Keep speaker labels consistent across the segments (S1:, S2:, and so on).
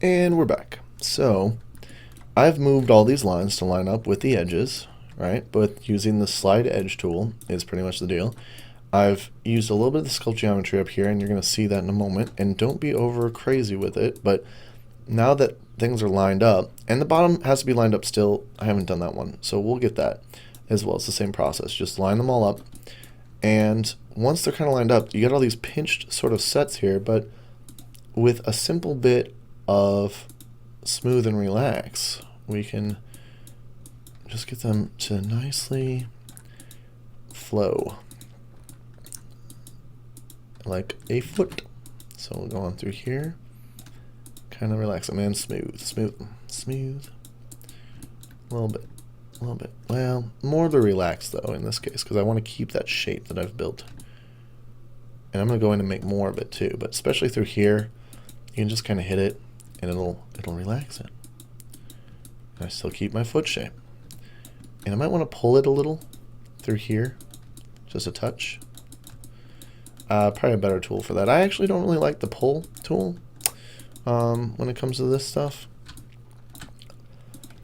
S1: And we're back. So I've moved all these lines to line up with the edges, right? But using the slide edge tool is pretty much the deal. I've used a little bit of the sculpt geometry up here, and you're going to see that in a moment. And don't be over crazy with it, but now that things are lined up, and the bottom has to be lined up still, I haven't done that one, so we'll get that as well. It's the same process. Just line them all up, and once they're kind of lined up, you get all these pinched sort of sets here, but with a simple bit of smooth and relax, we can just get them to nicely flow like a foot. So we'll go on through here, kind of relax them, and smooth, a little bit. Well, more to relax though in this case, because I want to keep that shape that I've built. And I'm going to go in and make more of it too, but especially through here, you can just kind of hit it, and it'll relax it. And I still keep my foot shape. And I might want to pull it a little through here, just a touch. Probably a better tool for that. I actually don't really like the pull tool when it comes to this stuff.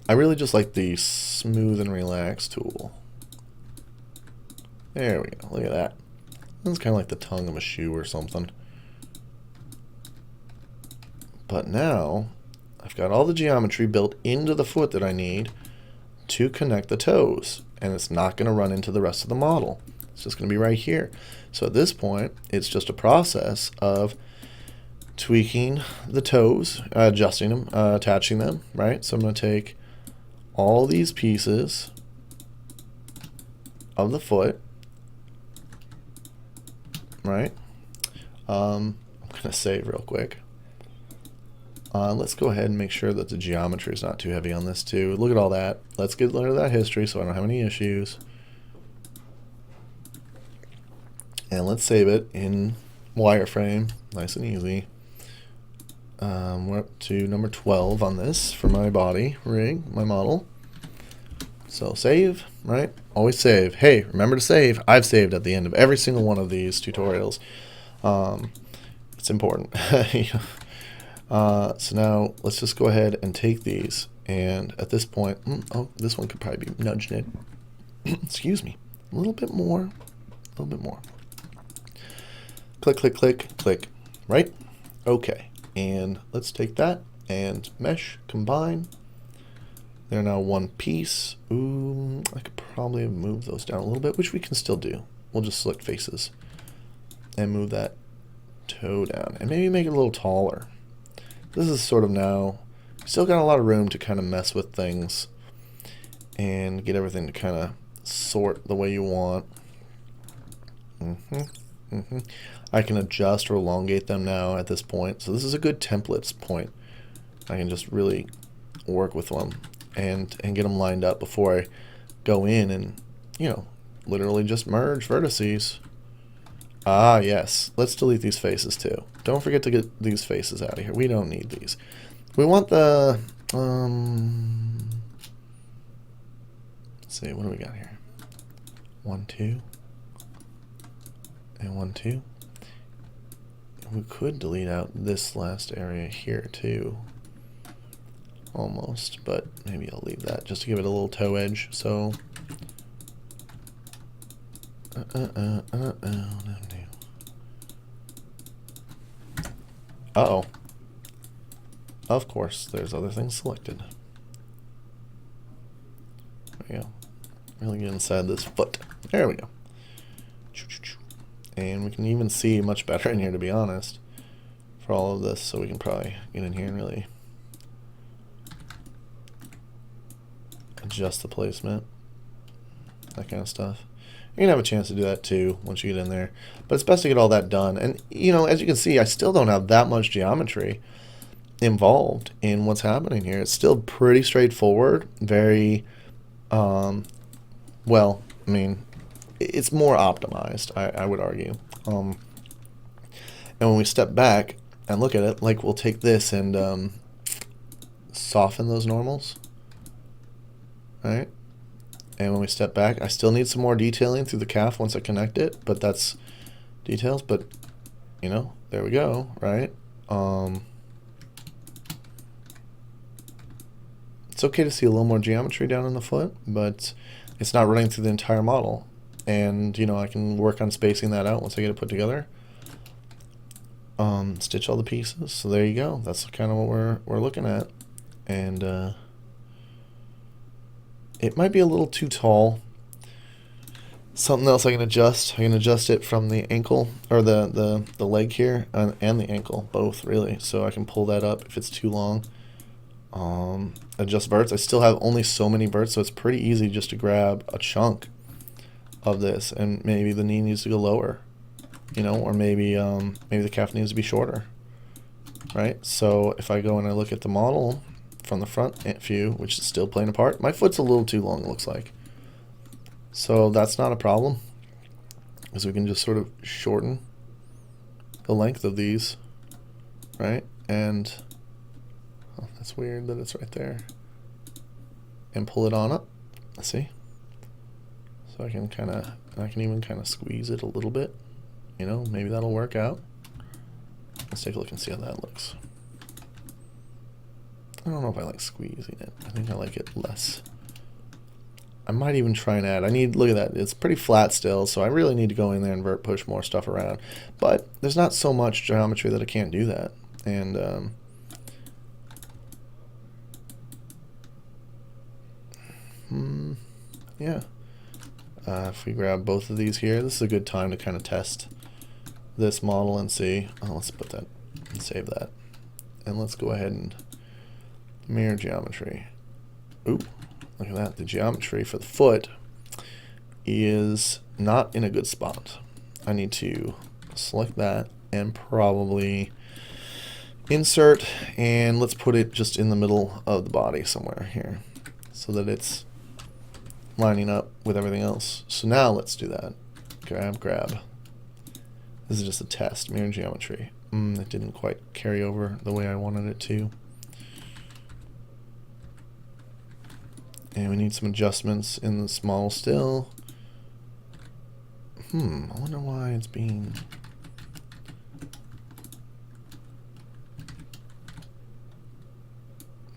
S1: I really just like the smooth and relax tool. There we go. Look at that. That's kind of like the tongue of a shoe or something. But now I've got all the geometry built into the foot that I need to connect the toes, and it's not going to run into the rest of the model. It's just going to be right here. So at this point, it's just a process of tweaking the toes, adjusting them, attaching them, right? So I'm going to take all these pieces of the foot, right? I'm going to save real quick. Let's go ahead and make sure that the geometry is not too heavy on this too. Look at all that. Let's get rid of that history so I don't have any issues. And let's save it in wireframe, nice and easy. We're up to number 12 on this for my body rig, my model. So save, right? Always save. Hey, remember to save. I've saved at the end of every single one of these tutorials. It's important. So now let's just go ahead and take these, and at this point, oh, this one could probably be nudged in. Excuse me. A little bit more. Click, click, click, click. Right? Okay. And let's take that and mesh, combine. They're now one piece. Ooh, I could probably move those down a little bit, which we can still do. We'll just select faces and move that toe down, and maybe make it a little taller. This is sort of now, still got a lot of room to kind of mess with things and get everything to kind of sort the way you want. I can adjust or elongate them now at this point. So this is a good templates point. I can just really work with them and get them lined up before I go in and, you know, literally just merge vertices. Ah, yes. Let's delete these faces too. Don't forget to get these faces out of here. We don't need these. We want the, let's see, what do we got here? 1, 2, and 1, 2. We could delete out this last area here too. Almost, but maybe I'll leave that just to give it a little toe edge. So, no. Uh-oh. Of course, there's other things selected. There we go. Really get inside this foot. There we go. And we can even see much better in here, to be honest, for all of this. So we can probably get in here and really adjust the placement, that kind of stuff. You're gonna have a chance to do that too once you get in there, but it's best to get all that done. And you know, as you can see, I still don't have that much geometry involved in what's happening here. It's still pretty straightforward, very well, I mean, it's more optimized, I would argue. And when we step back and look at it, like, we'll take this and soften those normals, right? And when we step back, I still need some more detailing through the calf once I connect it, but that's details. But, you know, there we go, right? It's okay to see a little more geometry down in the foot, but it's not running through the entire model. And, you know, I can work on spacing that out once I get it put together. Stitch all the pieces. So there you go. That's kind of what we're looking at. And it might be a little too tall. Something else I can adjust. I can adjust it from the ankle, or the leg here, and the ankle, both really. So I can pull that up if it's too long. Adjust verts. I still have only so many verts, so it's pretty easy just to grab a chunk of this, and maybe the knee needs to go lower, you know, or maybe maybe the calf needs to be shorter, right? So if I go and I look at the model from the front view, which is still playing a part, my foot's a little too long, it looks like. So that's not a problem, because we can just sort of shorten the length of these, right? And oh, that's weird that it's right there. And pull it on up. Let's see. So I can even kind of squeeze it a little bit. You know, maybe that'll work out. Let's take a look and see how that looks. I don't know if I like squeezing it. I think I like it less. I might even try and add. Look at that. It's pretty flat still, so I really need to go in there and push more stuff around. But there's not so much geometry that I can't do that. And yeah. If we grab both of these here, this is a good time to kind of test this model and see. Oh, let's put that and save that. And let's go ahead and mirror geometry. Ooh, look at that. The geometry for the foot is not in a good spot. I need to select that and probably insert, and let's put it just in the middle of the body somewhere here so that it's lining up with everything else. So now let's do that. Grab. This is just a test, mirror geometry. It didn't quite carry over the way I wanted it to. And we need some adjustments in this model still. I wonder why it's being...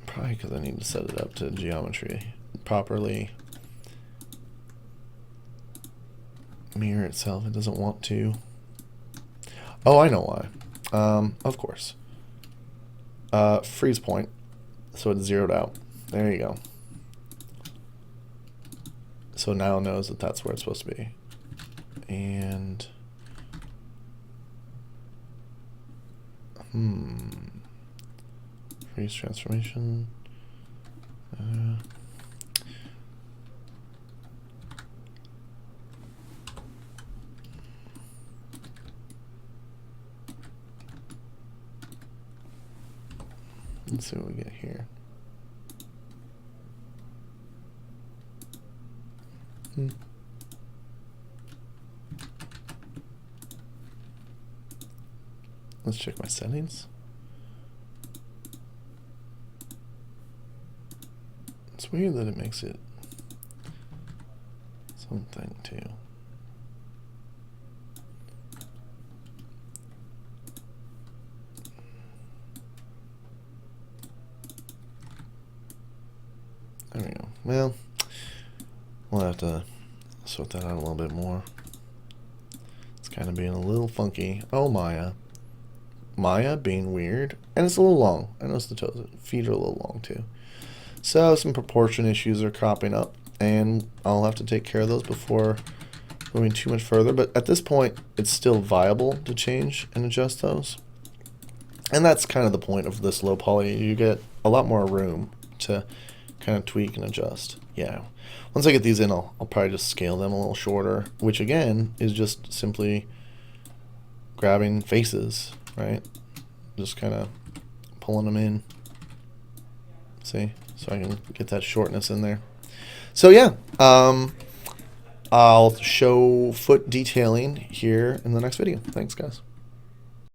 S1: Probably because I need to set it up to geometry properly. Mirror itself, it doesn't want to. Oh, I know why. Of course. Freeze point, so it's zeroed out. There you go. So now it knows that that's where it's supposed to be. And freeze transformation. Let's see what we get here. Let's check my settings. It's weird that it makes it something too. There we go. Well, we'll have to sort that out a little bit more. It's kind of being a little funky. Oh, Maya. Maya being weird. And it's a little long. I noticed the toes, feet are a little long too. So some proportion issues are cropping up, and I'll have to take care of those before moving too much further. But at this point, it's still viable to change and adjust those. And that's kind of the point of this low poly. You get a lot more room to kind of tweak and adjust. Yeah. Once I get these in, I'll probably just scale them a little shorter, which again is just simply grabbing faces, right? Just kind of pulling them in. See? So I can get that shortness in there. So yeah, I'll show foot detailing here in the next video. Thanks, guys.